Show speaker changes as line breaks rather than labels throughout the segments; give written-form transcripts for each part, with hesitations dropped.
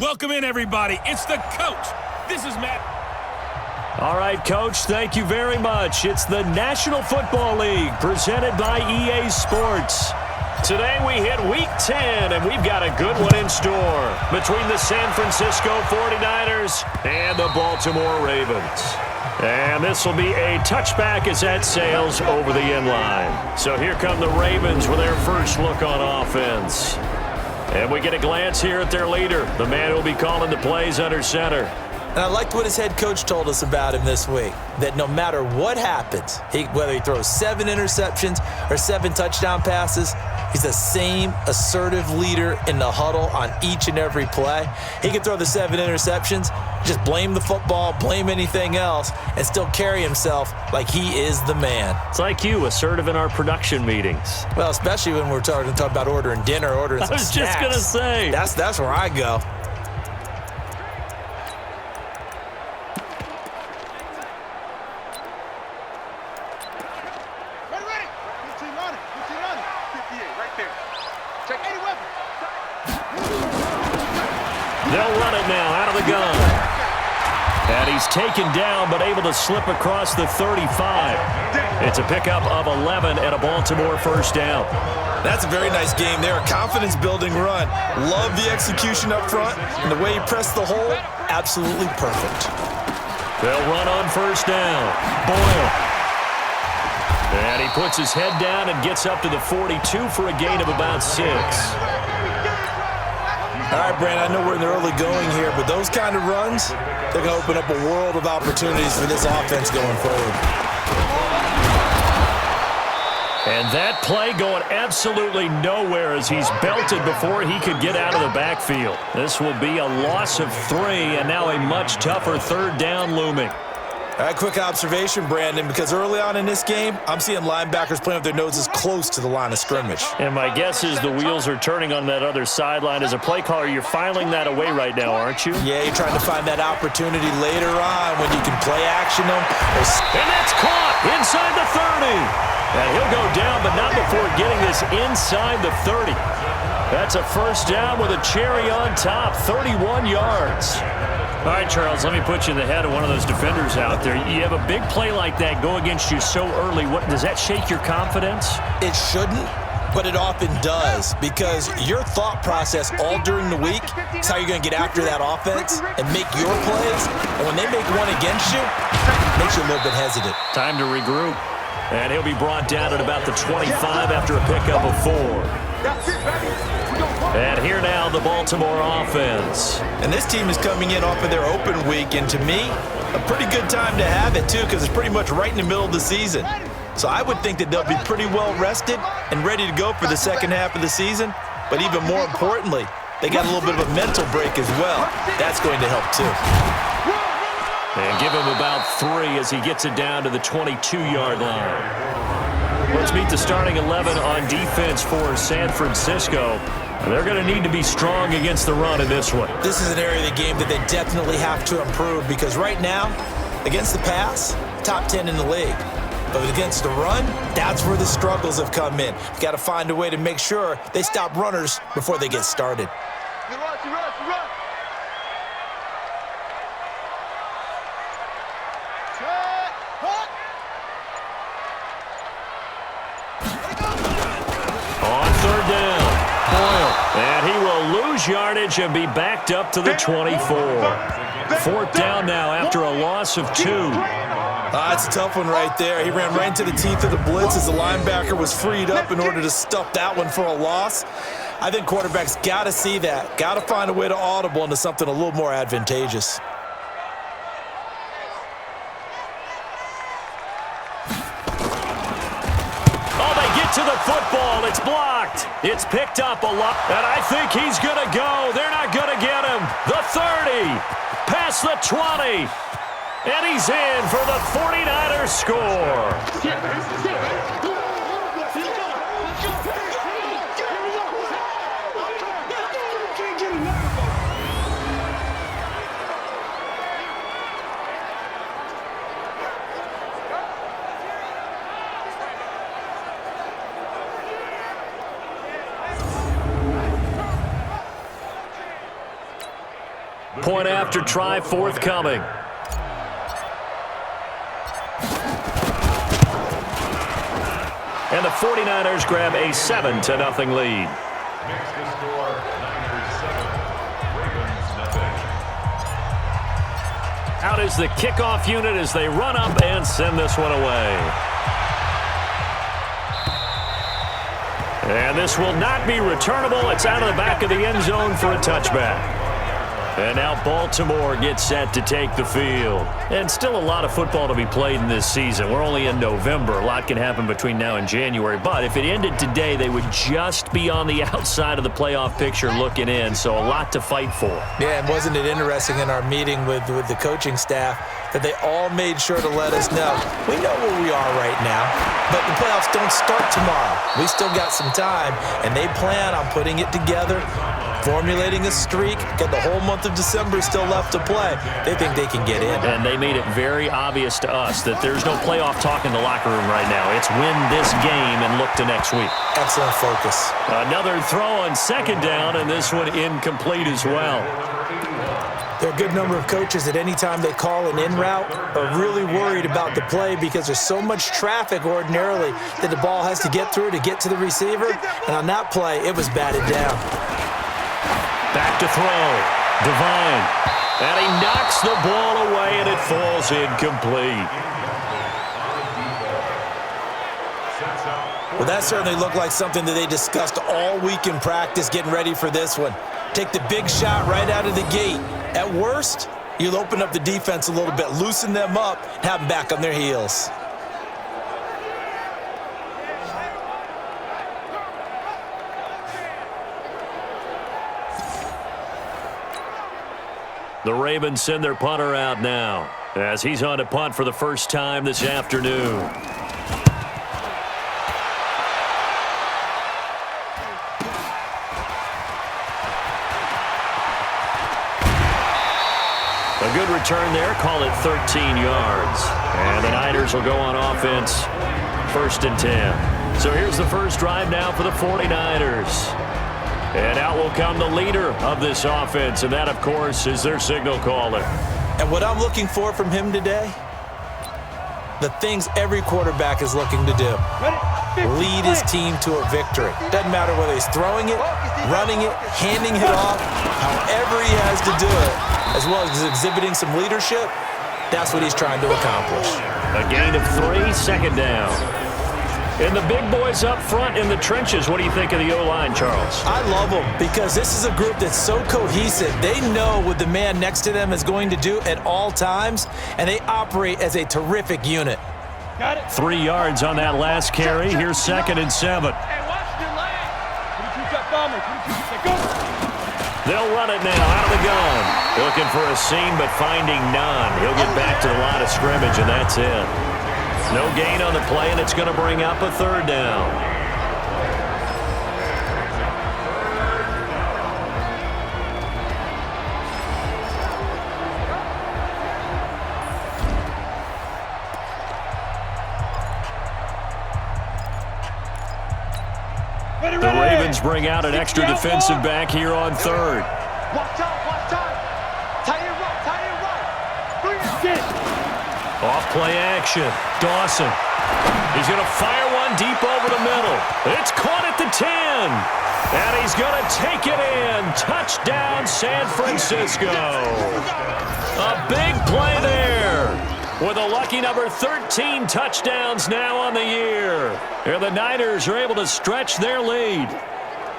Welcome in, everybody. It's the coach. This is Matt.
All right, Coach, thank you very much. It's the National Football League presented by EA Sports. Today we hit Week 10, and we've got a good one in store between the San Francisco 49ers and the Baltimore Ravens. And this will be a touchback as that sails over the end line. So here come the Ravens with their first look on offense. And we get a glance here at their leader, the man who will be calling the plays under center.
And I liked what his head coach told us about him this week, that no matter what happens, whether he throws 7 interceptions or 7 touchdown passes, he's the same assertive leader in the huddle on each and every play. He can throw the 7 interceptions, just blame the football, blame anything else, and still carry himself like he is the man.
It's like you, assertive in our production meetings.
Well, especially when we're talking about ordering dinner, ordering some snacks.
I was just going to say.
That's where I go.
They'll run it now out of the gun. And he's taken down but able to slip across the 35. It's a pickup of 11 and a Baltimore first down.
That's a very nice game there. A confidence-building run. Love the execution up front. And the way he pressed the hole, absolutely perfect.
They'll run on first down. Boyle. And he puts his head down and gets up to the 42 for a gain of about 6.
All right, Brandon, I know we're in the early going here, but those kind of runs, they're going to open up a world of opportunities for this offense going forward.
And that play going absolutely nowhere as he's belted before he could get out of the backfield. This will be a loss of 3, and now a much tougher third down looming.
All right, quick observation, Brandon, because early on in this game, I'm seeing linebackers playing with their noses close to the line of scrimmage.
And my guess is the wheels are turning on that other sideline. As a play caller, you're filing that away right now, aren't you?
Yeah, you're trying to find that opportunity later on when you can play action them.
And that's caught inside the 30. And he'll go down, but not before getting this inside the 30. That's a first down with a cherry on top, 31 yards. All right, Charles, let me put you in the head of one of those defenders out there. You have a big play like that go against you so early. Does that shake your confidence?
It shouldn't, but it often does, because your thought process all during the week is how you're going to get after that offense and make your plays. And when they make one against you, it makes you a little bit hesitant.
Time to regroup. And he'll be brought down at about the 25 after a pickup of 4. And here now, the Baltimore offense.
And this team is coming in off of their open week, and to me, a pretty good time to have it, too, because it's pretty much right in the middle of the season. So I would think that they'll be pretty well rested and ready to go for the second half of the season. But even more importantly, they got a little bit of a mental break as well. That's going to help, too.
And give him about 3 as he gets it down to the 22-yard line. Let's meet the starting 11 on defense for San Francisco. They're going to need to be strong against the run in this one.
This is an area of the game that they definitely have to improve, because right now, against the pass, top 10 in the league. But against the run, that's where the struggles have come in. You've got to find a way to make sure they stop runners before they get started.
On third down, Boyle. And he will lose yardage and be backed up to the 24. Fourth down now after a loss of 2.
That's a tough one right there. He ran right into the teeth of the blitz as the linebacker was freed up in order to stuff that one for a loss. I think quarterbacks got to see that. Got to find a way to audible into something a little more advantageous.
To the football, it's blocked. It's picked up a lot, and I think he's going to go. They're not going to get him. The 30, past the 20, and he's in for the 49ers score. Point after try forthcoming. And the 49ers grab a 7-0 lead.
Next to score, Niners 7, Ravens nothing.
Out is the kickoff unit as they run up and send this one away. And this will not be returnable. It's out of the back of the end zone for a touchback. And now Baltimore gets set to take the field. And still a lot of football to be played in this season. We're only in November. A lot can happen between now and January. But if it ended today, they would just be on the outside of the playoff picture looking in. So a lot to fight for.
Yeah, and wasn't it interesting in our meeting with the coaching staff that they all made sure to let us know, we know where we are right now, but the playoffs don't start tomorrow. We still got some time, and they plan on putting it together, formulating a streak, got the whole month of December still left to play. They think they can get in.
And they made it very obvious to us that there's no playoff talk in the locker room right now. It's win this game and look to next week.
Excellent focus.
Another throw on second down, and this one incomplete as well.
There are a good number of coaches that any time they call an in route are really worried about the play because there's so much traffic ordinarily that the ball has to get through to get to the receiver. And on that play, it was batted down.
Back to throw. Devine. And he knocks the ball away, and it falls incomplete.
Well, that certainly looked like something that they discussed all week in practice getting ready for this one. Take the big shot right out of the gate. At worst, you'll open up the defense a little bit, loosen them up, have them back on their heels.
The Ravens send their punter out now as he's on to punt for the first time this afternoon. A good return there, call it 13 yards. And the Niners will go on offense, 1st and 10. So here's the first drive now for the 49ers. And out will come the leader of this offense, and that, of course, is their signal caller.
And what I'm looking for from him today, the things every quarterback is looking to do. Lead his team to a victory. Doesn't matter whether he's throwing it, running it, handing it off, however he has to do it, as well as exhibiting some leadership, that's what he's trying to accomplish.
A gain of 3, second down. And the big boys up front in the trenches, what do you think of the O-line, Charles?
I love them because this is a group that's so cohesive. They know what the man next to them is going to do at all times, and they operate as a terrific unit.
3 yards on that last carry. Here's 2nd and 7. They'll run it now out of the gun. Looking for a seam, but finding none. He'll get back to the line of scrimmage, and that's it. No gain on the play, and it's going to bring up a 3rd down. The Ravens bring out an extra defensive back here on 3rd.
Watch out. Tight end right.
Off play action. Dawson. He's going to fire one deep over the middle. It's caught at the 10. And he's going to take it in. Touchdown, San Francisco. A big play there. With a lucky number 13 touchdowns now on the year. And the Niners are able to stretch their lead.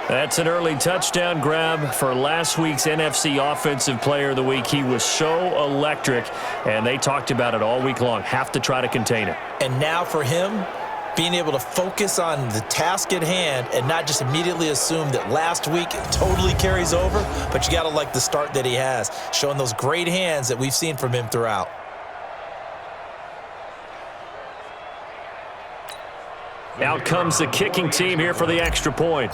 That's an early touchdown grab for last week's NFC Offensive Player of the Week. He was so electric, and they talked about it all week long. Have to try to contain it.
And now for him, being able to focus on the task at hand and not just immediately assume that last week it totally carries over, but you got to like the start that he has, showing those great hands that we've seen from him throughout.
Out comes the kicking team here for the extra point.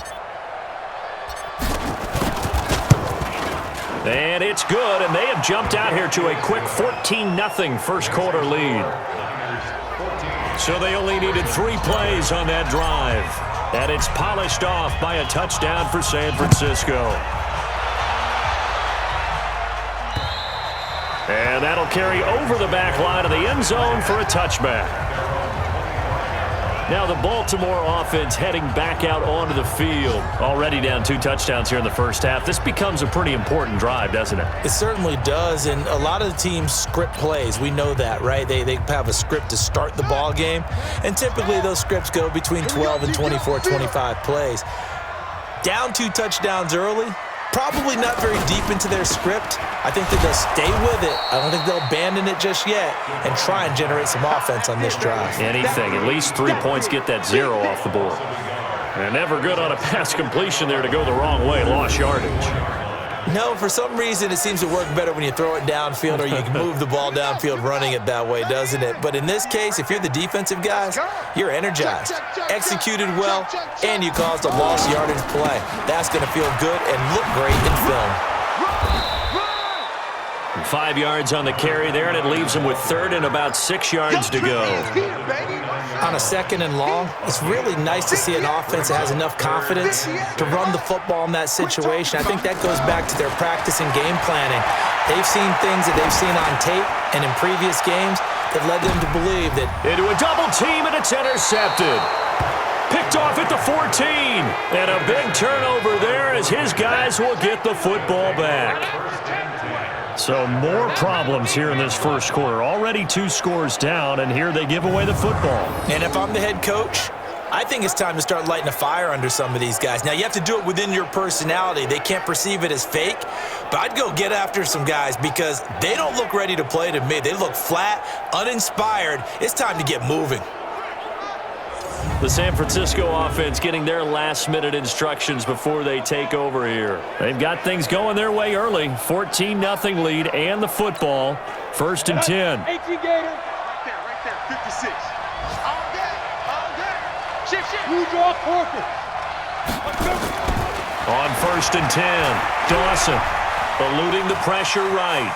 And it's good, and they have jumped out here to a quick 14-0 first quarter lead. So they only needed 3 plays on that drive. And it's polished off by a touchdown for San Francisco. And that'll carry over the back line of the end zone for a touchback. Now the Baltimore offense heading back out onto the field. Already down 2 touchdowns here in the first half. This becomes a pretty important drive, doesn't it?
It certainly does, and a lot of the teams script plays. We know that, right? They have a script to start the ball game, and typically those scripts go between 12 and 24, 25 plays. Down 2 touchdowns early, probably not very deep into their script. I think that they'll stay with it. I don't think they'll abandon it just yet and try and generate some offense on this drive.
Anything. At least 3 points, get that 0 off the board. And never good on a pass completion there to go the wrong way. Lost yardage.
No, for some reason it seems to work better when you throw it downfield or you can move the ball downfield running it that way, doesn't it? But in this case, if you're the defensive guys, you're energized, executed well, and you caused a lost yardage play. That's going to feel good and look great in film.
5 yards on the carry there, and it leaves them with 3rd and about 6 yards to go.
On a 2nd and long, it's really nice to see an offense that has enough confidence to run the football in that situation. I think that goes back to their practice and game planning. They've seen things that they've seen on tape and in previous games that led them to believe that.
Into a double team, and it's intercepted. Picked off at the 14. And a big turnover there as his guys will get the football back. So more problems here in this first quarter. Already 2 scores down, and here they give away the football.
And if I'm the head coach, I think it's time to start lighting a fire under some of these guys. Now, you have to do it within your personality. They can't perceive it as fake, but I'd go get after some guys because they don't look ready to play to me. They look flat, uninspired. It's time to get moving.
The San Francisco offense getting their last-minute instructions before they take over here. They've got things going their way early. 14-0 lead and the football. 1st and 10.
18 Gator. Right there, 56. All day. Shift. You draw forfeit.
On 1st and 10, Dawson eluding the pressure right.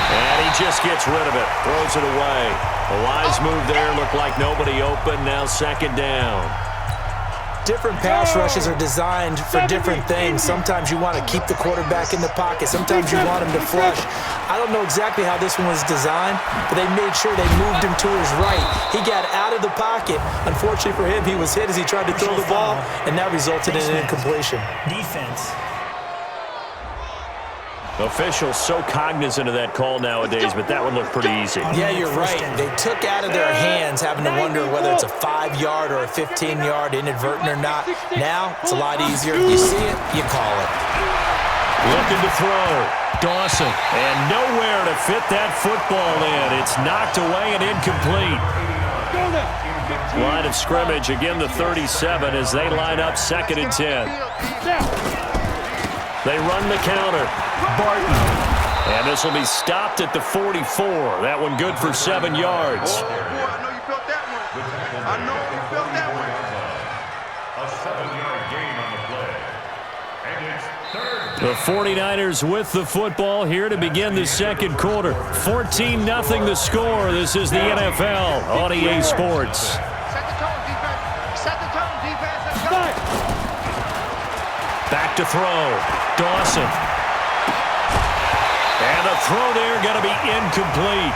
And he just gets rid of it, throws it away. A wise move there, looked like nobody open, now 2nd down.
Different pass rushes are designed for different things. Sometimes you want to keep the quarterback in the pocket. Sometimes you want him to flush. I don't know exactly how this one was designed, but they made sure they moved him to his right. He got out of the pocket. Unfortunately for him, he was hit as he tried to throw the ball, and that resulted in an incompletion.
Defense.
Officials so cognizant of that call nowadays, but that would look pretty easy.
Yeah, you're right. They took out of their hands having to wonder whether it's a 5-yard or a 15-yard, inadvertent or not. Now, it's a lot easier. You see it, you call it.
Looking to throw. Dawson. And nowhere to fit that football in. It's knocked away and incomplete. Line of scrimmage, again the 37 as they line up 2nd and 10. They run the counter. Barton. And this will be stopped at the 44. That one good for 7 yards.
I know you felt that one. I know you felt that one. A 7-yard gain on the play. And it's 3rd.
The 49ers with the football here to begin the second quarter. 14-0 the score. This is the NFL on EA Sports.
Set the tone, defense. Set the tone, defense. Let's go.
Back to throw. Dawson. And the throw there going to be incomplete.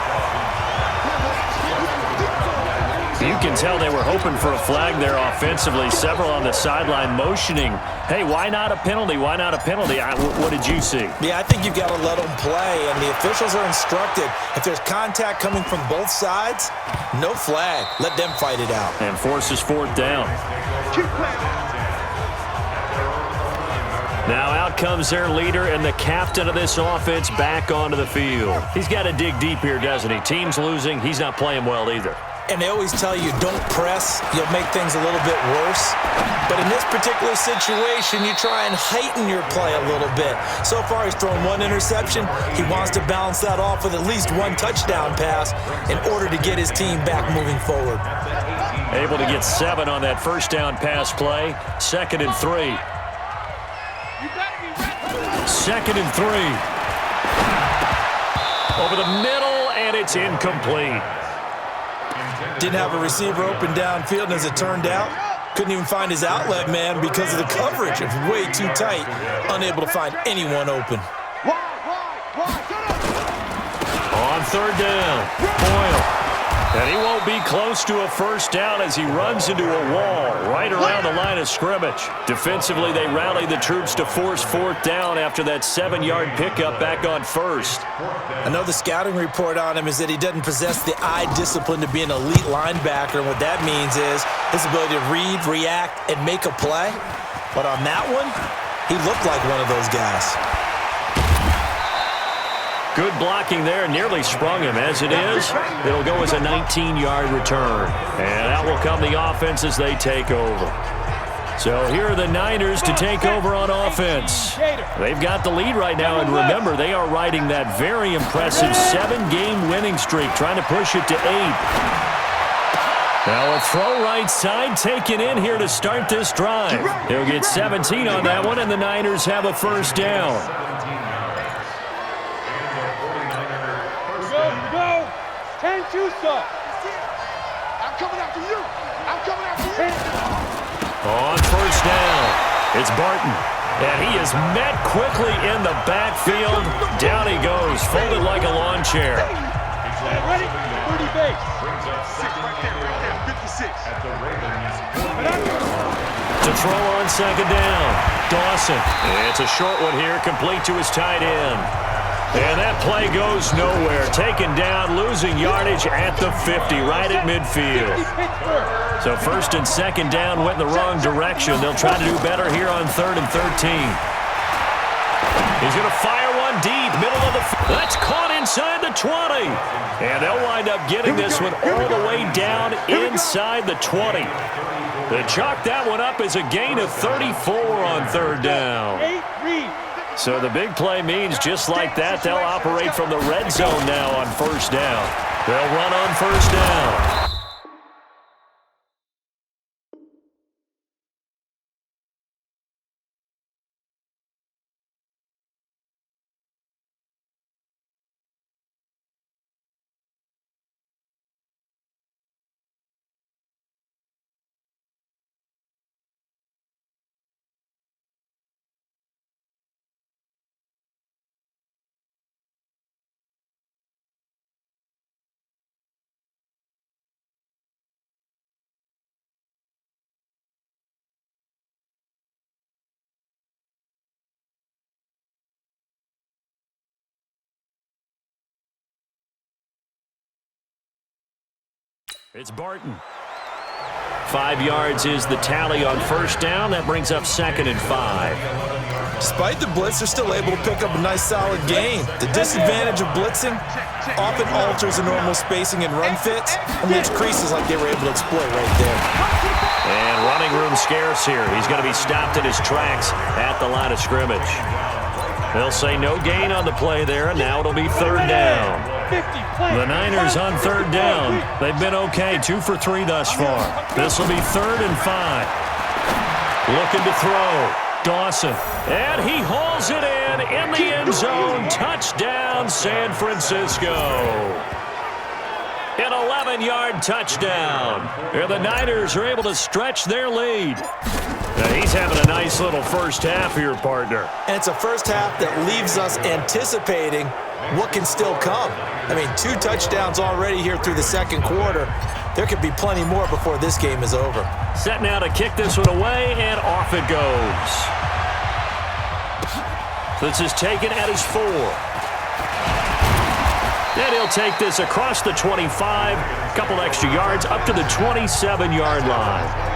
You can tell they were hoping for a flag there offensively. Several on the sideline motioning. Hey, why not a penalty? Why not a penalty? What did you see?
Yeah, I think you've got to let them play, and the officials are instructed. If there's contact coming from both sides, no flag. Let them fight it out.
And forces 4th down.
Keep playing.
Now out comes their leader and the captain of this offense back onto the field. He's got to dig deep here, doesn't he? Team's losing. He's not playing well either.
And they always tell you, don't press. You'll make things a little bit worse. But in this particular situation, you try and heighten your play a little bit. So far, he's thrown 1 interception. He wants to balance that off with at least 1 touchdown pass in order to get his team back moving forward.
Able to get 7 on that first down pass play. 2nd and 3. 2nd and 3. Over the middle, and it's incomplete.
Didn't have a receiver open downfield, and as it turned out, couldn't even find his outlet man because of the coverage. It was way too tight, unable to find anyone open.
third down. Boyle. And he won't be close to a first down as he runs into a wall right around the line of scrimmage. Defensively, they rally the troops to force fourth down after that 7-yard pickup back on first.
Another scouting report on him is that he doesn't possess the eye discipline to be an elite linebacker. And what that means is his ability to read, react, and make a play. But on that one, he looked like one of those guys.
Good blocking there, nearly sprung him. As it is, it'll go as a 19-yard return. And out will come the offense as they take over. So here are the Niners to take over on offense. They've got the lead right now, and remember, they are riding that very impressive 7-game winning streak, trying to push it to 8. Now a throw right side taken in here to start this drive. He'll get 17 on that one, and the Niners have a first down.
Go. 10-2, sir. I'm coming after you. I'm coming after you.
On first down, it's Barton. And he is met quickly in the backfield. Down he goes, folded like a lawn chair.
Ready? 30 base. 6 right there. 56.
To throw on second down, Dawson. It's a short one here, complete to his tight end. And that play goes nowhere. Taken down, losing yardage at the 50, right at midfield. So first and second down went in the wrong direction. They'll try to do better here on 3rd and 13. He's going to fire one deep, middle of the field. That's caught inside the 20. And they'll wind up getting this one all the way down inside the 20. They chalk that one up as a gain of 34 on 3rd down. So the big play means just like that, they'll operate from the red zone now on first down. They'll run on first down. It's Barton. 5 yards is the tally on first down. That brings up 2nd and 5.
Despite the blitz, they're still able to pick up a nice solid gain. The disadvantage of blitzing often alters the normal spacing and run fits and leaves creases like they were able to exploit right there.
And running room scarce here. He's going to be stopped in his tracks at the line of scrimmage. They'll say no gain on the play there, and now it'll be 3rd down. The Niners on 3rd down. They've been okay, 2 for 3 thus far. This will be 3rd and 5. Looking to throw. Dawson. And he hauls it in the end zone. Touchdown, San Francisco. An 11-yard touchdown. And the Niners are able to stretch their lead. Now he's having a nice little first half here, partner.
And it's a first half that leaves us anticipating what can still come. I mean, 2 touchdowns already here through the second quarter. There could be plenty more before this game is over.
Set now to kick this one away, and off it goes. This is taken at his 4. And he'll take this across the 25, a couple extra yards, up to the 27-yard line.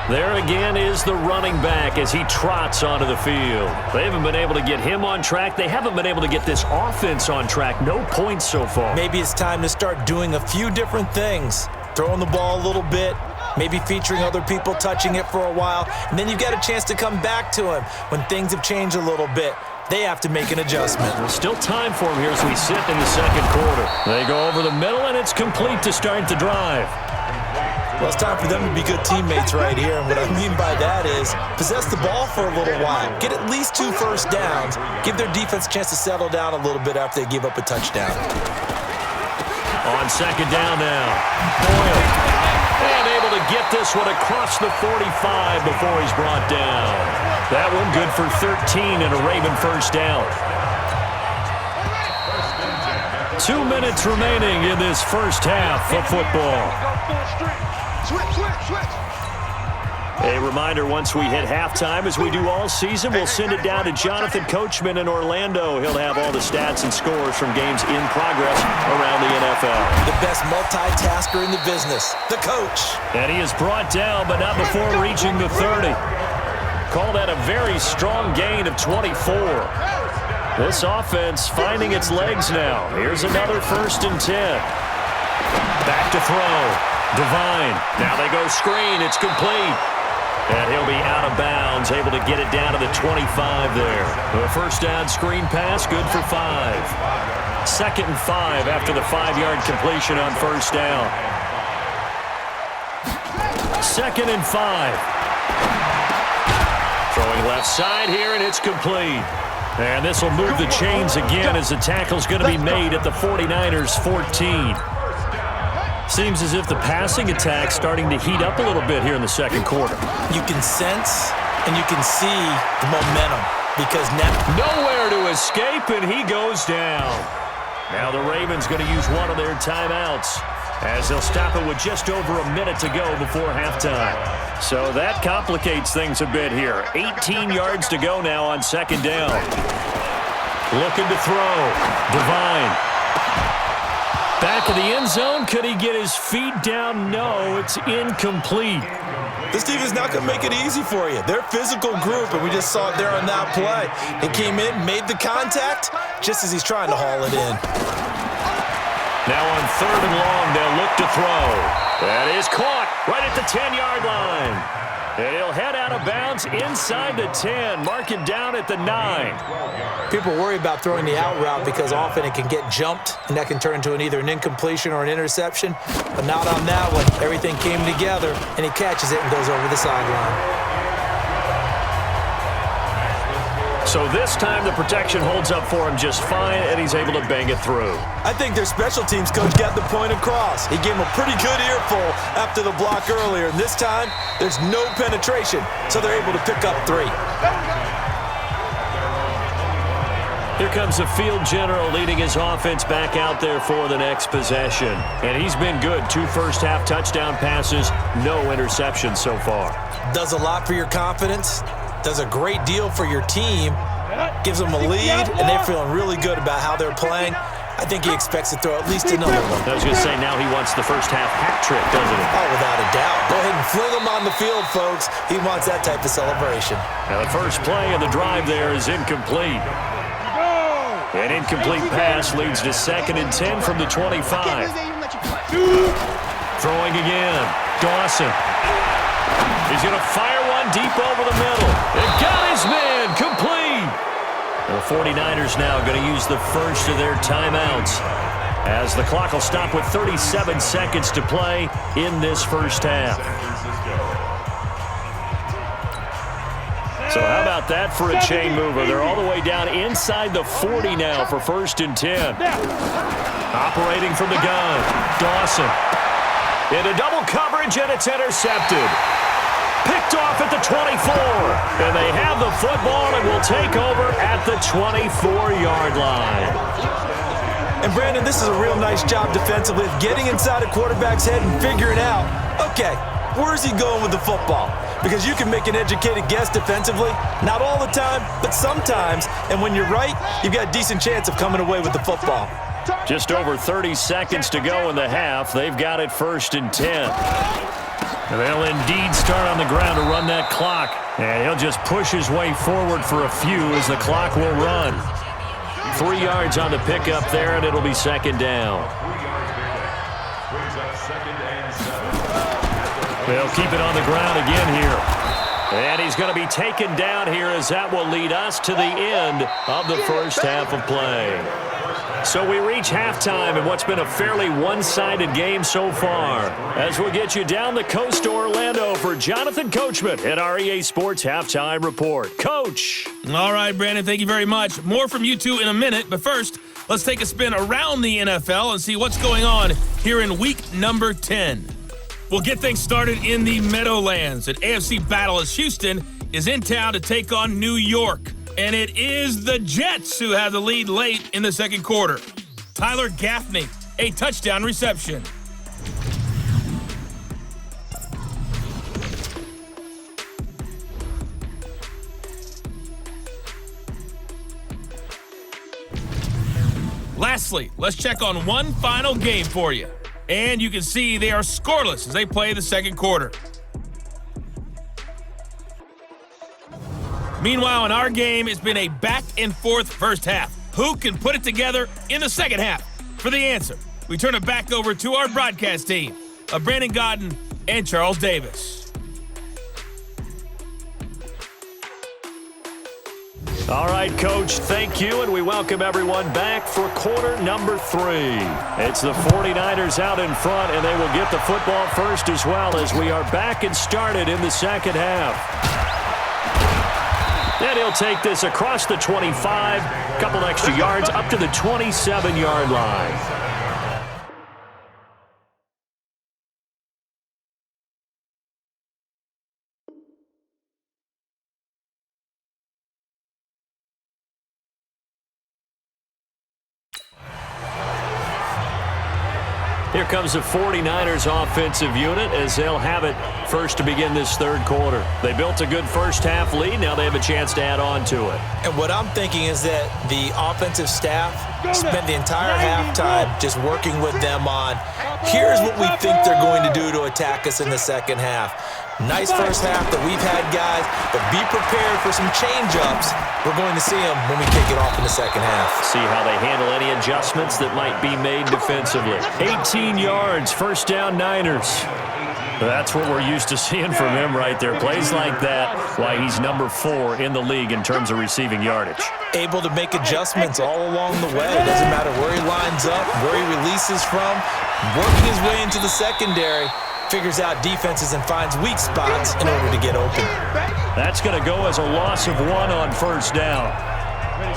There again is the running back as he trots onto the field. They haven't been able to get him on track. They haven't been able to get this offense on track. No points so far.
Maybe it's time to start doing a few different things. Throwing the ball a little bit, maybe featuring other people touching it for a while, and then you get a chance to come back to him when things have changed a little bit. They have to make an adjustment.
There's still time for him here as we sit in the second quarter. They go over the middle, and it's complete to start the drive.
Well, it's time for them to be good teammates right here, and what I mean by that is possess the ball for a little while, get at least 2 first downs, give their defense a chance to settle down a little bit after they give up a touchdown.
On second down now, Boyle, and able to get this one across the 45 before he's brought down. That one good for 13 and a Raven first down. 2 minutes remaining in this first half of football.
Switch.
A reminder, once we hit halftime, as we do all season, we'll send it down to Jonathan Coachman in Orlando. He'll have all the stats and scores from games in progress around the NFL.
The best multitasker in the business, the coach.
And he is brought down, but not before reaching the 30. Call that a very strong gain of 24. This offense finding its legs now. Here's another 1st and 10. Back to throw. Devine. Now they go screen. It's complete. And he'll be out of bounds, able to get it down to the 25 there. A first down screen pass, good for 5. 2nd and 5 after the 5-yard completion on first down. 2nd and 5. Throwing left side here, and it's complete. And this will move the chains again as the tackle's going to be made at the 49ers 14. Seems as if the passing attack's starting to heat up a little bit here in the second quarter.
You can sense and you can see the momentum because now
nowhere to escape, and he goes down. Now the Ravens going to use one of their timeouts as they'll stop it with just over a minute to go before halftime. So that complicates things a bit here. 18 yards to go now on 2nd down. Looking to throw. Devine. Back of the end zone. Could he get his feet down? No, it's incomplete.
this team is not going to make it easy for you. They're a physical group, and we just saw it there on that play. He came in, made the contact, just as he's trying to haul it in.
Now on 3rd and long, they'll look to throw. That is caught right at the 10-yard line. And he'll head out of bounds inside the 10, mark it down at the 9.
People worry about throwing the out route because often it can get jumped, and that can turn into either an incompletion or an interception. But not on that one. Everything came together, and he catches it and goes over the sideline.
So this time the protection holds up for him just fine, and he's able to bang it through.
I think their special teams coach got the point across. He gave him a pretty good earful after the block earlier, and this time there's no penetration, so they're able to pick up 3.
Here comes the field general leading his offense back out there for the next possession. And he's been good. 2 first-half touchdown passes, no interceptions so far.
Does a lot for your confidence. Does a great deal for your team. Gives them a lead, and they're feeling really good about how they're playing. I think he expects to throw at least another one.
I was going to say, now he wants the first-half hat trick, doesn't he?
Oh, without a doubt. Go ahead and fling him on the field, folks. He wants that type of celebration.
Now the first play of the drive there is incomplete. An incomplete pass leads to 2nd and 10 from the 25. Throwing again. Dawson. He's going to fire one deep over the middle. It got his man. Complete. The 49ers now going to use the first of their timeouts as the clock will stop with 37 seconds to play in this first half. So how about that for a chain mover? They're all the way down inside the 40 now for 1st and 10. Operating from the gun. Dawson. Into double coverage, and it's intercepted. Picked off at the 24. And they have the football and will take over at the 24-yard line.
And Brandon, this is a real nice job defensively of getting inside a quarterback's head and figuring out, okay, where's he going with the football? Because you can make an educated guess defensively, not all the time, but sometimes. And when you're right, you've got a decent chance of coming away with the football.
Just over 30 seconds to go in the half. They've got it 1st and 10. And they'll indeed start on the ground to run that clock. And he'll just push his way forward for a few as the clock will run. 3 yards on the pickup there, and it'll be 2nd down. They'll keep it on the ground again here. And he's going to be taken down here as that will lead us to the end of the first half of play. So we reach halftime in what's been a fairly one-sided game so far. As we'll get you down the coast to Orlando for Jonathan Coachman at our EA Sports Halftime Report. Coach.
All right, Brandon, thank you very much. More from you two in a minute, but first, let's take a spin around the NFL and see what's going on here in week number 10. We'll get things started in the Meadowlands. An AFC battle as Houston is in town to take on New York. And it is the Jets who have the lead late in the second quarter. Tyler Gaffney, a touchdown reception. Lastly, let's check on one final game for you. And you can see they are scoreless as they play the second quarter. Meanwhile, in our game, it's been a back-and-forth first half. Who can put it together in the second half? For the answer, we turn it back over to our broadcast team of Brandon Gaudin and Charles Davis.
All right, Coach, thank you, and we welcome everyone back for quarter number 3. It's the 49ers out in front, and they will get the football first as well as we are back and started in the second half. And he'll take this across the 25, couple extra yards up to the 27-yard line. Here comes the 49ers offensive unit as they'll have it first to begin this third quarter. They built a good first half lead. Now they have a chance to add on to it.
And what I'm thinking is that the offensive staff spent the entire halftime just working with them on, here's what we think they're going to do to attack us in the second half. Nice first half that we've had, guys, but be prepared for some change-ups. We're going to see them when we kick it off in the second half.
See how they handle any adjustments that might be made defensively. 18 yards, first down Niners. That's what we're used to seeing from him right there. Plays like that, why he's number 4 in the league in terms of receiving yardage.
Able to make adjustments all along the way. It doesn't matter where he lines up, where he releases from, working his way into the secondary. Figures out defenses and finds weak spots in order to get open.
That's going to go as a loss of 1 on first down.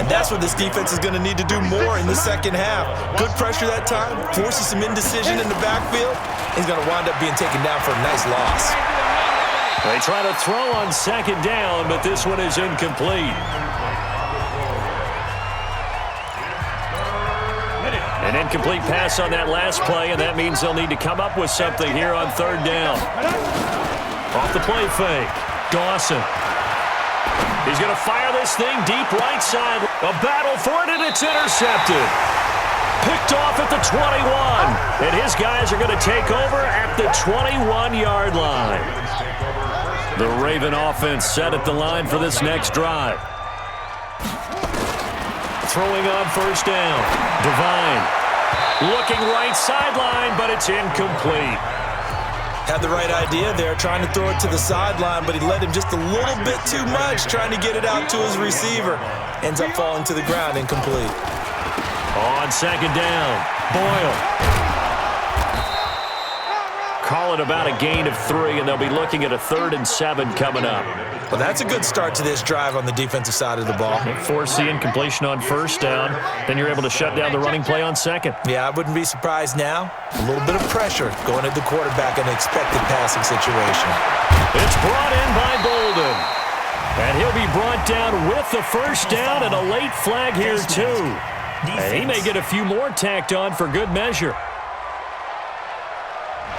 And that's what this defense is going to need to do more in the second half. Good pressure that time, forces some indecision in the backfield. He's going to wind up being taken down for a nice loss.
They try to throw on second down, but this one is incomplete. An incomplete pass on that last play, and that means they'll need to come up with something here on third down. Off the play fake, Dawson. He's going to fire this thing deep right side. A battle for it, and it's intercepted. Picked off at the 21, and his guys are going to take over at the 21-yard line. The Raven offense set at the line for this next drive. Throwing on first down, Devine. Looking right sideline, but it's incomplete.
Had the right idea there, trying to throw it to the sideline, but he led him just a little bit too much, trying to get it out to his receiver. Ends up falling to the ground, incomplete.
On second down, Boyle. Call it about a gain of 3, and they'll be looking at a 3rd and 7 coming up.
Well, that's a good start to this drive on the defensive side of the ball.
Force the incompletion on first down, then you're able to shut down the running play on second.
Yeah, I wouldn't be surprised now. A little bit of pressure going at the quarterback in an expected passing situation.
It's brought in by Bolden. And he'll be brought down with the first down and a late flag here, too. And he may get a few more tacked on for good measure.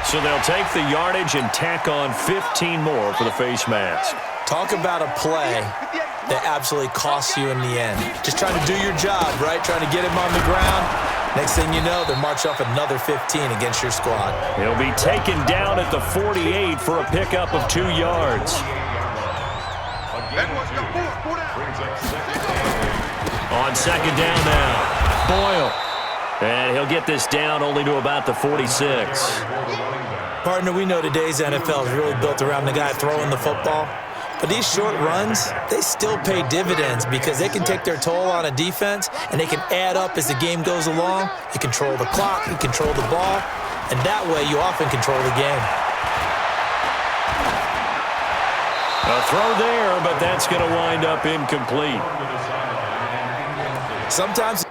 So they'll take the yardage and tack on 15 more for the face mask.
Talk about a play that absolutely costs you in the end. Just trying to do your job, right? Trying to get him on the ground. Next thing you know, they'll march off another 15 against your squad.
He'll be taken down at the 48 for a pickup of 2 yards. On second down now, Boyle. And he'll get this down only to about the 46.
Partner, we know today's NFL is really built around the guy throwing the football. But these short runs, they still pay dividends because they can take their toll on a defense and they can add up as the game goes along. You control the clock, you control the ball, and that way you often control the game.
A throw there, but that's going to wind up incomplete.
Sometimes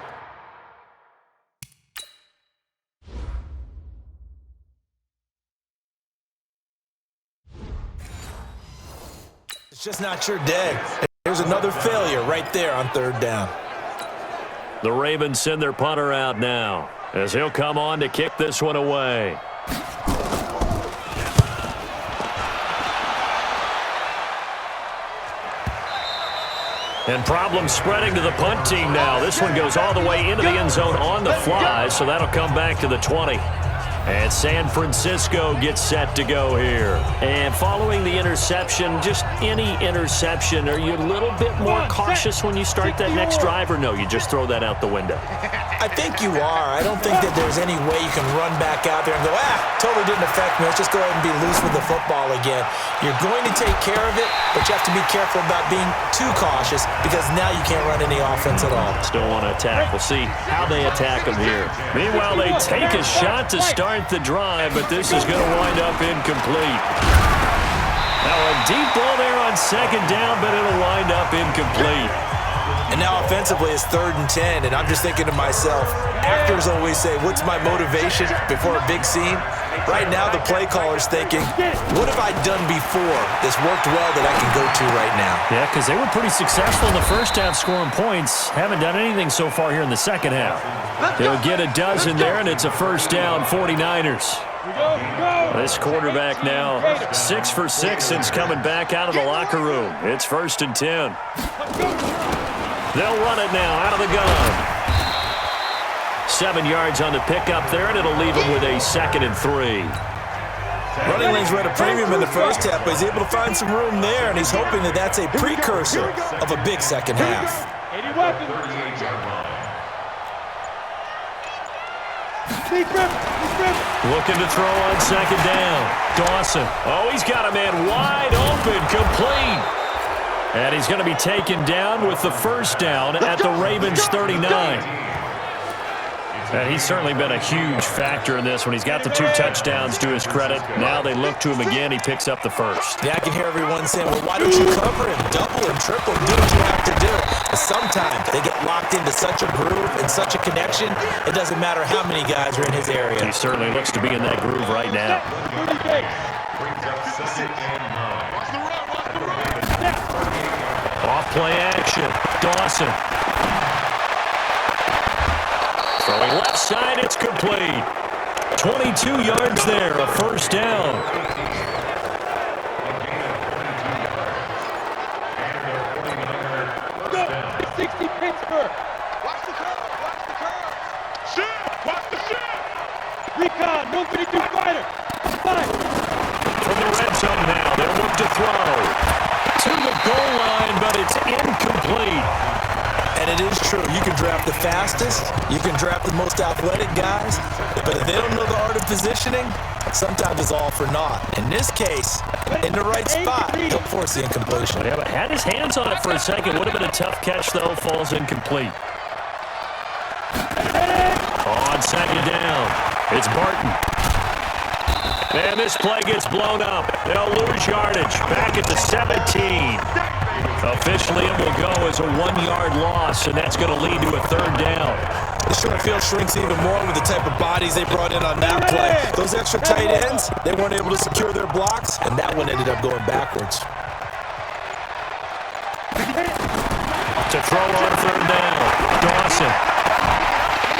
it's just not your day. There's another failure right there on third down.
The Ravens send their punter out now as he'll come on to kick this one away. And problems spreading to the punt team now. This one goes all the way into the end zone on the fly, so that'll come back to the 20. And San Francisco gets set to go here. And following the interception, just any interception, are you a little bit more cautious when you start that next drive, or no, you just throw that out the window?
I think you are. I don't think that there's any way you can run back out there and go, totally didn't affect me. Let's just go ahead and be loose with the football again. You're going to take care of it, but you have to be careful about being too cautious because now you can't run any offense at all.
Still want to attack. We'll see how they attack them here. Meanwhile, they take a shot to start the drive, but this is going to wind up incomplete. Now a deep ball there on second down, but it'll wind up incomplete.
And now offensively it's 3rd and 10, and I'm just thinking to myself, actors always say, what's my motivation before a big scene? Right now the play caller's thinking, what have I done before that's worked well that I can go to right now?
Yeah, because they were pretty successful in the first half scoring points. Haven't done anything so far here in the second half. They'll get a dozen there, and it's a first down, 49ers. This quarterback now 6 for 6 since coming back out of the locker room. It's 1st and 10. They'll run it now out of the gun. 7 yards on the pickup there, and it'll leave him with a 2nd and 3.
Running lanes were at a premium in the first half, but he's able to find some room there, and he's hoping that that's a precursor of a big second half.
Looking to throw on second down. Dawson. Oh, he's got a man wide open, complete. And he's going to be taken down with the first down at the Ravens 39. And he's certainly been a huge factor in this when he's got the 2 touchdowns to his credit. Now they look to him again. He picks up the first.
Yeah, I can hear everyone saying, well, why don't you cover him? Double and triple, do what you have to do. But sometimes they get locked into such a groove and such a connection, it doesn't matter how many guys are in his area.
He certainly looks to be in that groove right now. Off play action. Dawson. Throwing left side, it's complete. 22 yards there, a first down.
Go, 60 Pittsburgh. Watch the curve, watch the curve. Shoot, watch the shoot. Recon, no 52 fighter. Fight.
From the red zone now, they'll look to throw. To the goal line, but it's incomplete.
And it is true. You can draft the fastest. You can draft the most athletic guys. But if they don't know the art of positioning, sometimes it's all for naught. In this case, in the right spot, he'll force the incompletion.
Yeah, but had his hands on it for a second. Would have been a tough catch, though. Falls incomplete. On second down, it's Barton. And this play gets blown up. They'll lose yardage. Back at the 17. Officially, it will go as a 1-yard loss, and that's going to lead to a 3rd down.
The short field shrinks even more with the type of bodies they brought in on that play. Those extra tight ends, they weren't able to secure their blocks, and that one ended up going backwards.
To throw on 3rd down, Dawson.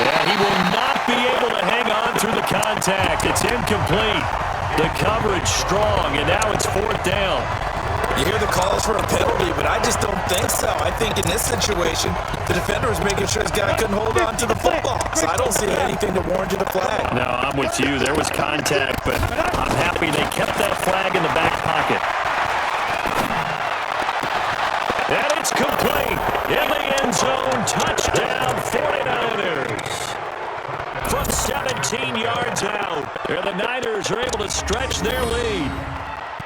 Yeah, he will not be able to hang on through the contact. It's incomplete. The coverage strong, and now it's 4th down.
You hear the calls for a penalty, but I just don't think so. I think in this situation, the defender was making sure his guy couldn't hold on to the football. So I don't see anything to warrant you the flag.
No, I'm with you. There was contact, but I'm happy they kept that flag in the back pocket. And it's complete. In the end zone, touchdown 49ers. From 17 yards out, the Niners are able to stretch their lead.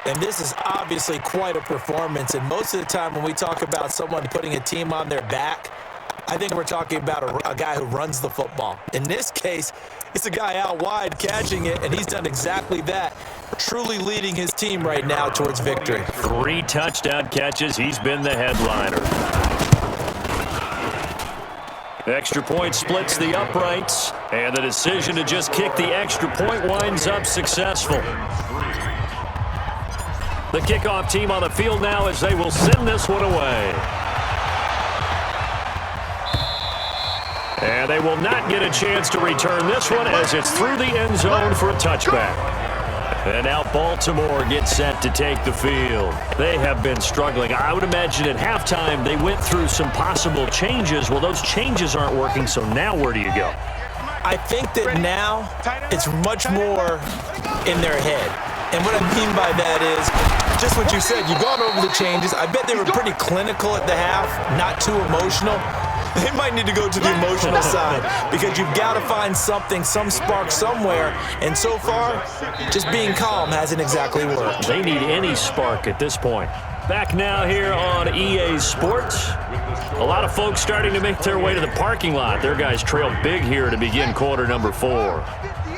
And this is obviously quite a performance. And most of the time when we talk about someone putting a team on their back, I think we're talking about a guy who runs the football. In this case, it's a guy out wide catching it, and he's done exactly that, truly leading his team right now towards victory.
3 touchdown catches. He's been the headliner. Extra point splits the uprights, and the decision to just kick the extra point winds up successful. The kickoff team on the field now as they will send this one away. they will not get a chance to return this one as it's through the end zone for a touchback. And now Baltimore gets set to take the field. They have been struggling. I would imagine at halftime they went through some possible changes. Well, those changes aren't working, so now where do you go?
I think that now it's much more in their head. And what I mean by that is just what you said. You've gone over the changes. I bet they were pretty clinical at the half, not too emotional. They might need to go to the emotional side because you've got to find something, some spark somewhere. And so far, just being calm hasn't exactly worked.
They need any spark at this point. Back now here on EA Sports. A lot of folks starting to make their way to the parking lot. Their guys trail big here to begin quarter number 4.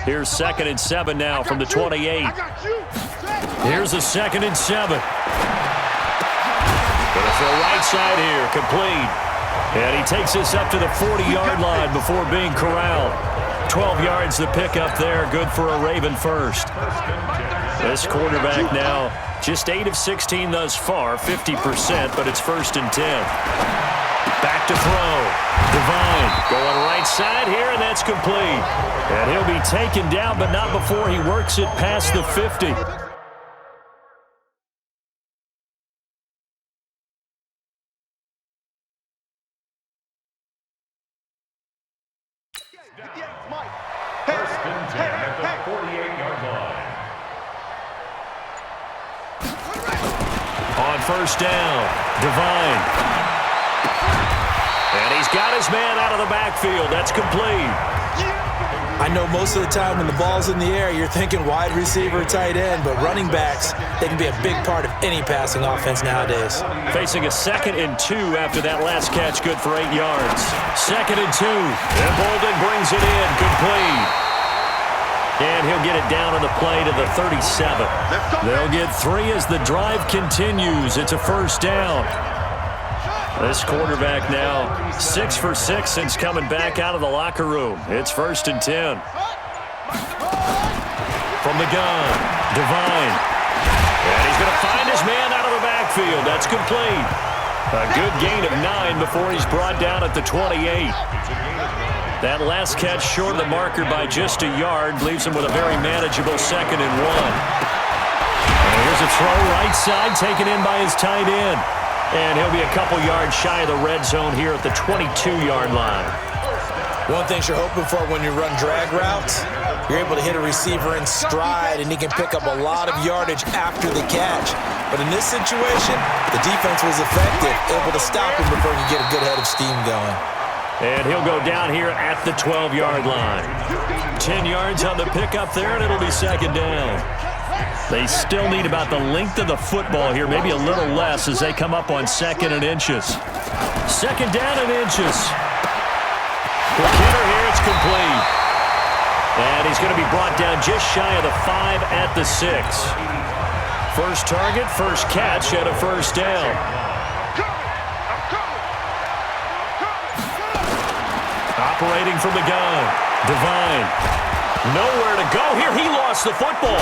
Here's 2nd and 7 now from the 28. Here's a 2nd and 7. Gonna throw right side here, complete. And he takes this up to the 40-yard line before being corralled. 12 yards to pick up there, good for a Raven first. This quarterback now just 8 of 16 thus far, 50%, but it's 1st and 10. Back to throw. Devine going right side here, and that's complete. And he'll be taken down, but not before he works it past the 50.
First and 10 at the 48-yard line.
On 1st down, Devine. And he's got his man out of the backfield. That's complete.
I know most of the time when the ball's in the air, you're thinking wide receiver, tight end, but running backs, they can be a big part of any passing offense nowadays.
Facing a 2nd and 2 after that last catch, good for 8 yards. 2nd and 2, and Bolden brings it in, complete. And he'll get it down on the play to the 37. They'll get 3 as the drive continues. It's a 1st down. This quarterback now 6 for 6 since coming back out of the locker room. It's 1st and 10. From the gun, Devine. And he's going to find his man out of the backfield. That's complete. A good gain of 9 before he's brought down at the 28. That last catch short of the marker by just a yard leaves him with a very manageable 2nd and 1. And here's a throw right side taken in by his tight end. And he'll be a couple yards shy of the red zone here at the 22-yard line.
One thing you're hoping for when you run drag routes, you're able to hit a receiver in stride and he can pick up a lot of yardage after the catch. But in this situation, the defense was effective, able to stop him before he could get a good head of steam going.
And he'll go down here at the 12-yard line. 10 yards on the pickup there, and it'll be 2nd down. They still need about the length of the football here, maybe a little less as they come up on 2nd and inches. 2nd down and inches. For Kidder here, it's complete. And he's going to be brought down just shy of the 5 at the 6. First target, first catch at a 1st down. Operating from the gun, Devine. Nowhere to go here. He lost the football.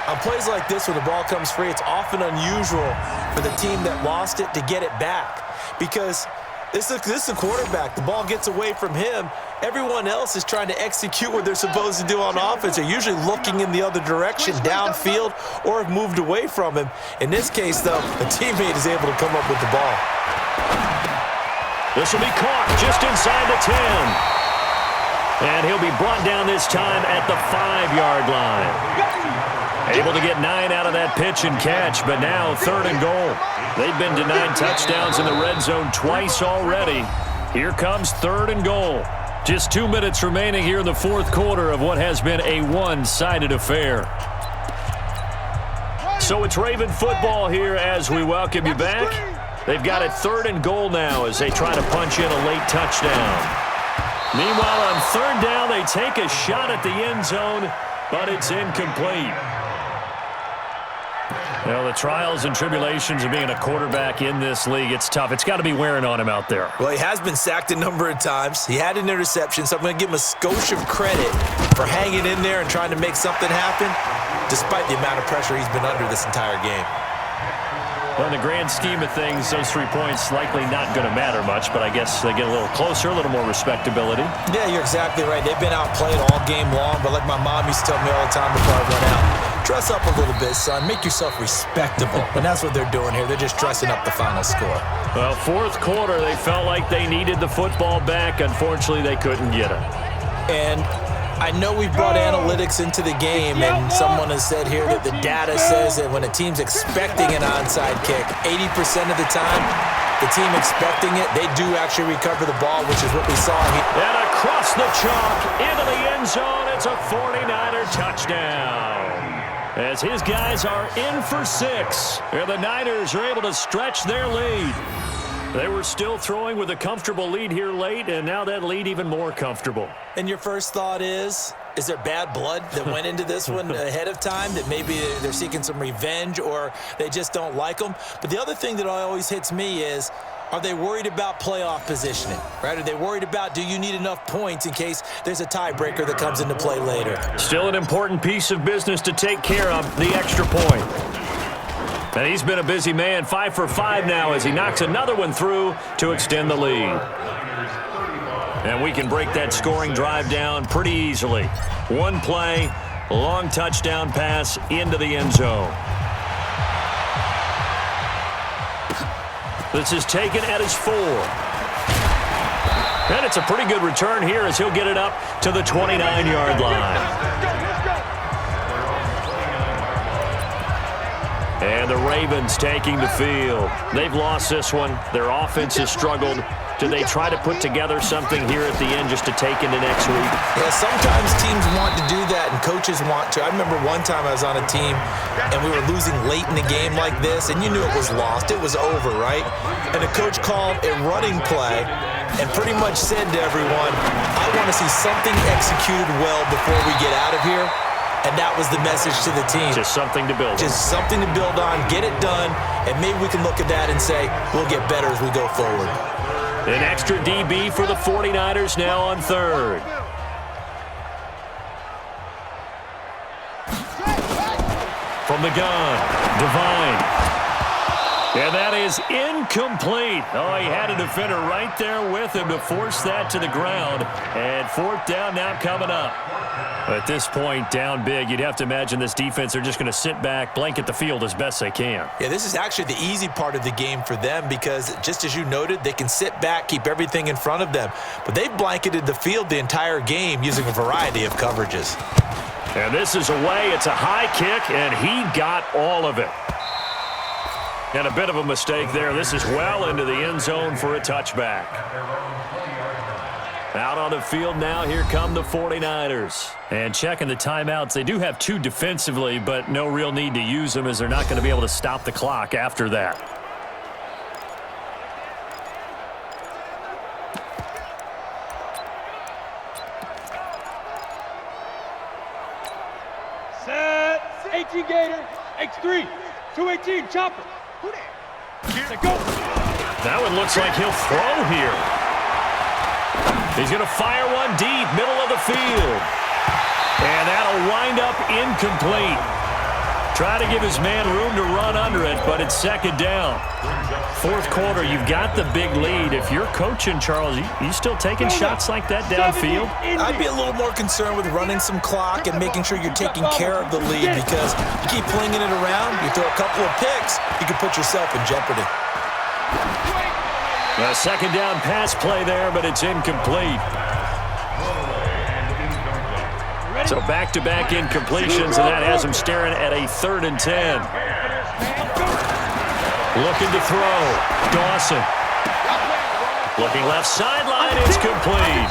On plays like this where the ball comes free, it's often unusual for the team that lost it to get it back because this is a quarterback. The ball gets away from him. Everyone else is trying to execute what they're supposed to do on offense. They're usually looking in the other direction, downfield, or have moved away from him. In this case, though, the teammate is able to come up with the ball.
This will be caught just inside the 10. And he'll be brought down this time at the 5-yard line. Able to get 9 out of that pitch and catch, but now 3rd and goal. They've been denied touchdowns in the red zone twice already. Here comes 3rd and goal. Just 2 minutes remaining here in the 4th quarter of what has been a one-sided affair. So it's Raven football here as we welcome you back. They've got it 3rd and goal now as they try to punch in a late touchdown. Meanwhile, on 3rd down, they take a shot at the end zone, but it's incomplete. You know, the trials and tribulations of being a quarterback in this league, it's tough. It's got to be wearing on him out there.
Well, he has been sacked a number of times. He had an interception, so I'm going to give him a skosh of credit for hanging in there and trying to make something happen, despite the amount of pressure he's been under this entire game.
Well, in the grand scheme of things, those 3 points likely not going to matter much, but I guess they get a little closer, a little more respectability.
Yeah, you're exactly right. They've been outplayed all game long, but like my mom used to tell me all the time before I went out, dress up a little bit, son. Make yourself respectable. And that's what they're doing here. They're just dressing up the final score.
Well, fourth quarter, they felt like they needed the football back. Unfortunately, they couldn't get it.
And I know we've brought analytics into the game, and someone has said here that the data says that when a team's expecting an onside kick, 80% of the time, the team expecting it, they do actually recover the ball, which is what we saw here.
And across the chalk, into the end zone, it's a 49er touchdown. As his guys are in for 6, and the Niners are able to stretch their lead. They were still throwing with a comfortable lead here late, and now that lead even more comfortable.
And your first thought is there bad blood that went into this one ahead of time, that maybe they're seeking some revenge or they just don't like them? But the other thing that always hits me is, are they worried about playoff positioning, right? Are they worried about, do you need enough points in case there's a tiebreaker that comes into play later?
Still an important piece of business to take care of, the extra point. And he's been a busy man, 5 for 5 now as he knocks another one through to extend the lead. And we can break that scoring drive down pretty easily. One play, long touchdown pass into the end zone. This is taken at his 4. And it's a pretty good return here as he'll get it up to the 29-yard line. And the Ravens taking the field. They've lost this one. Their offense has struggled. Do they try to put together something here at the end just to take into next week?
Yeah, sometimes teams want to do that and coaches want to. I remember one time I was on a team and we were losing late in the game like this, and you knew it was lost. It was over, right? And the coach called a running play and pretty much said to everyone, I want to see something executed well before we get out of here. And that was the message to the team.
Just something to build on.
Just something to build on, get it done, and maybe we can look at that and say, we'll get better as we go forward.
An extra DB for the 49ers now on 3rd. From the gun, Devine. And that is incomplete. Oh, he had a defender right there with him to force that to the ground. And 4th down now coming up. At this point, down big, you'd have to imagine this defense are just going to sit back, blanket the field as best they can.
Yeah, this is actually the easy part of the game for them because, just as you noted, they can sit back, keep everything in front of them. But they've blanketed the field the entire game using a variety of coverages.
And this is away. It's a high kick, and he got all of it. And a bit of a mistake there. This is well into the end zone for a touchback. Out on the field now, here come the 49ers. And checking the timeouts, they do have 2 defensively, but no real need to use them as they're not going to be able to stop the clock after that.
Set. 18 Gator. X3. 218. Chopper. Go.
That one looks like he'll throw here. He's going to fire one deep, middle of the field. And that'll wind up incomplete. Try to give his man room to run under it, but it's 2nd down. 4th quarter, you've got the big lead. If you're coaching, Charles, you still taking shots like that downfield?
I'd be a little more concerned with running some clock and making sure you're taking care of the lead because you keep flinging it around, you throw a couple of picks, you can put yourself in jeopardy.
A 2nd down pass play there, but it's incomplete. So back-to-back incompletions, and that has him staring at a 3rd and 10. Looking to throw. Dawson. Looking left sideline. It's complete.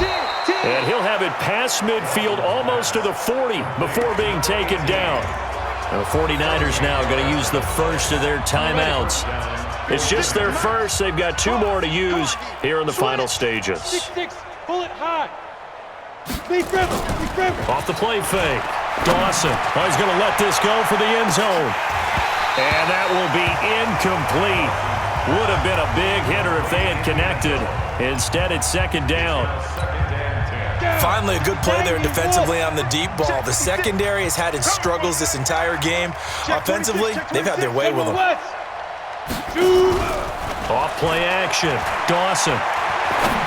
And he'll have it past midfield almost to the 40 before being taken down. The 49ers now going to use the first of their timeouts. It's just their first. They've got 2 more to use here in the final stages.
6-6. Pull it high.
Off the play fake. Dawson. Oh, he's going to let this go for the end zone. And that will be incomplete. Would have been a big hitter if they had connected. Instead, it's 2nd down.
Finally, a good play there defensively on the deep ball. The secondary has had its struggles this entire game. Offensively, they've had their way with them.
Off play action. Dawson.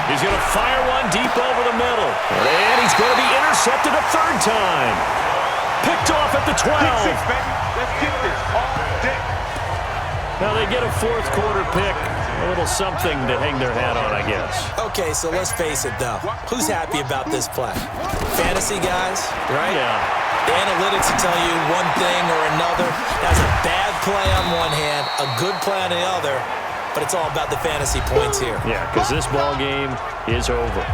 He's going to fire one deep over the middle. And he's going to be intercepted a third time. Picked off at the 12.
Let's get this all day.
Now they get a fourth quarter pick. A little something to hang their hat on, I guess.
Okay, so let's face it, though. Who's happy about this play? Fantasy guys, right?
Yeah.
The analytics will tell you one thing or another. That's a bad play on one hand, a good play on the other, but it's all about the fantasy points here.
Yeah, because this ball game is over.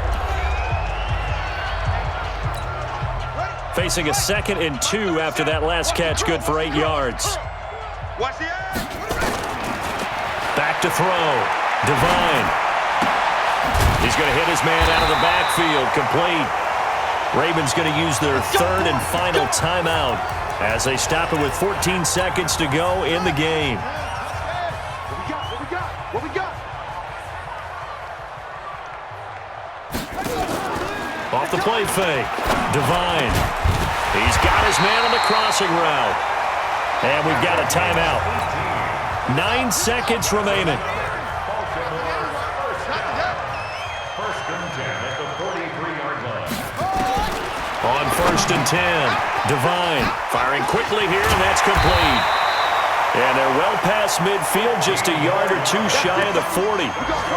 Facing a 2nd and 2 after that last catch, good for 8 yards.
Watch the eye.
Back to throw. Devine. He's going to hit his man out of the backfield. Complete. Ravens going to use their 3rd and final timeout as they stop it with 14 seconds to go in the game.
What we got?
Off the play fake. Devine. He's got his man on the crossing route. And we've got a timeout. 9 seconds remaining.
First and 10 at the 43-yard line.
On 1st and 10, Devine firing quickly here, and that's complete. And they're well past midfield, just a yard or two shy of the 40.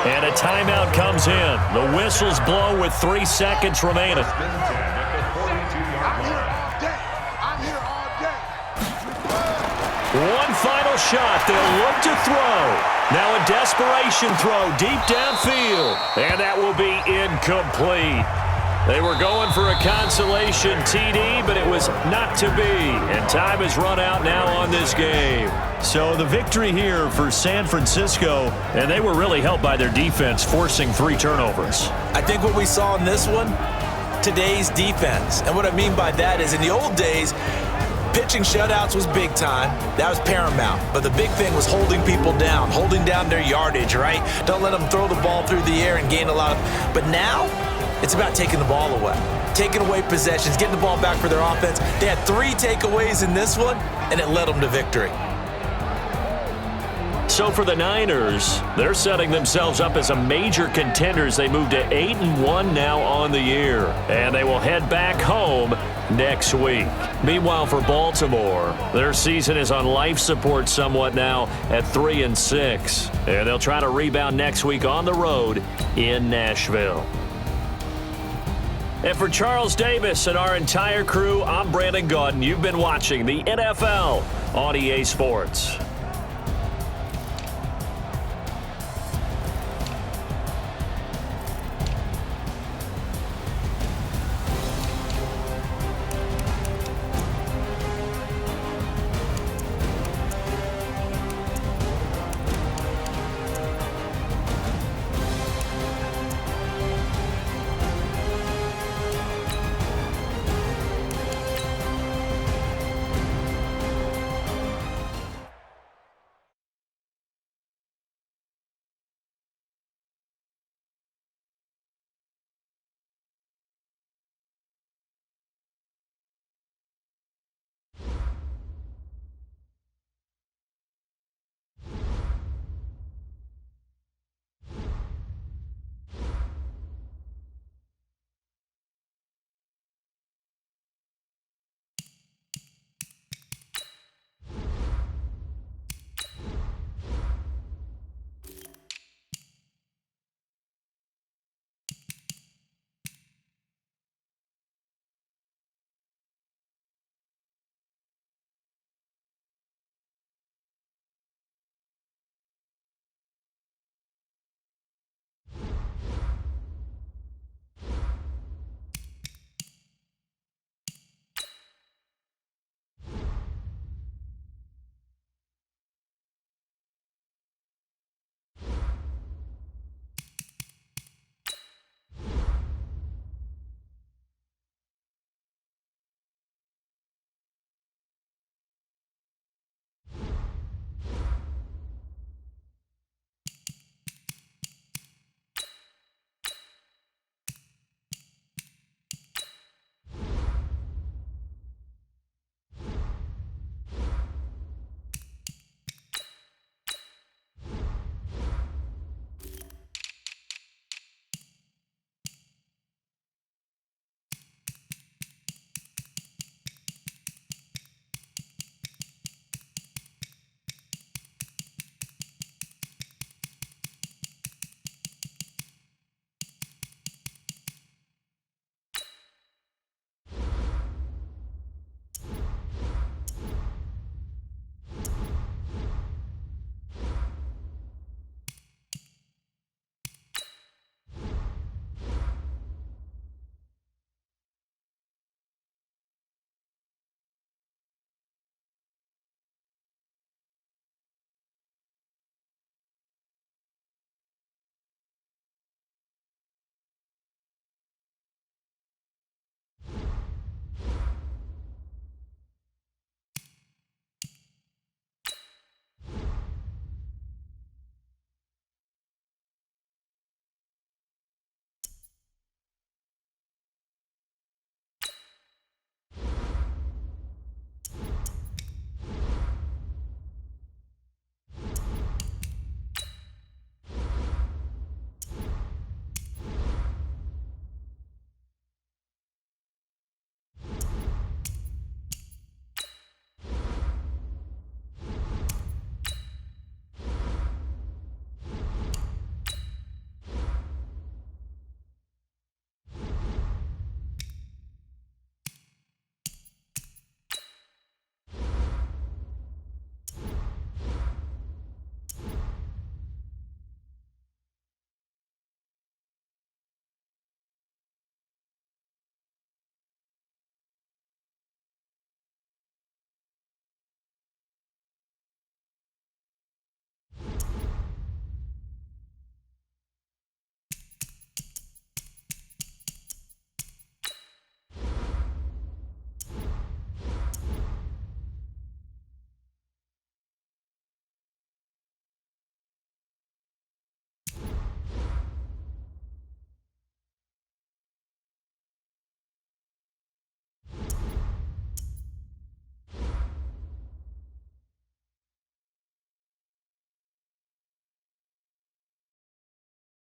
And a timeout comes in. The whistles blow with 3 seconds remaining.
First and 10 at the 42-yard line.
I'm here all day.
One final shot. They'll look to throw. Now a desperation throw deep downfield. And that will be incomplete. They were going for a consolation TD, but it was not to be. And time has run out now on this game. So the victory here for San Francisco, and they were really helped by their defense, forcing 3 turnovers.
I think what we saw in this one, today's defense. And what I mean by that is in the old days, pitching shutouts was big time. That was paramount. But the big thing was holding people down, holding down their yardage, right? Don't let them throw the ball through the air and gain a lot of... But now, it's about taking the ball away. Taking away possessions, getting the ball back for their offense. They had 3 takeaways in this one, and it led them to victory.
So for the Niners, they're setting themselves up as a major contender as they move to 8-1 now on the year. And they will head back home next week. Meanwhile, for Baltimore, their season is on life support somewhat now at 3-6. And they'll try to rebound next week on the road in Nashville. And for Charles Davis and our entire crew, I'm Brandon Gaudin. You've been watching the NFL on EA Sports.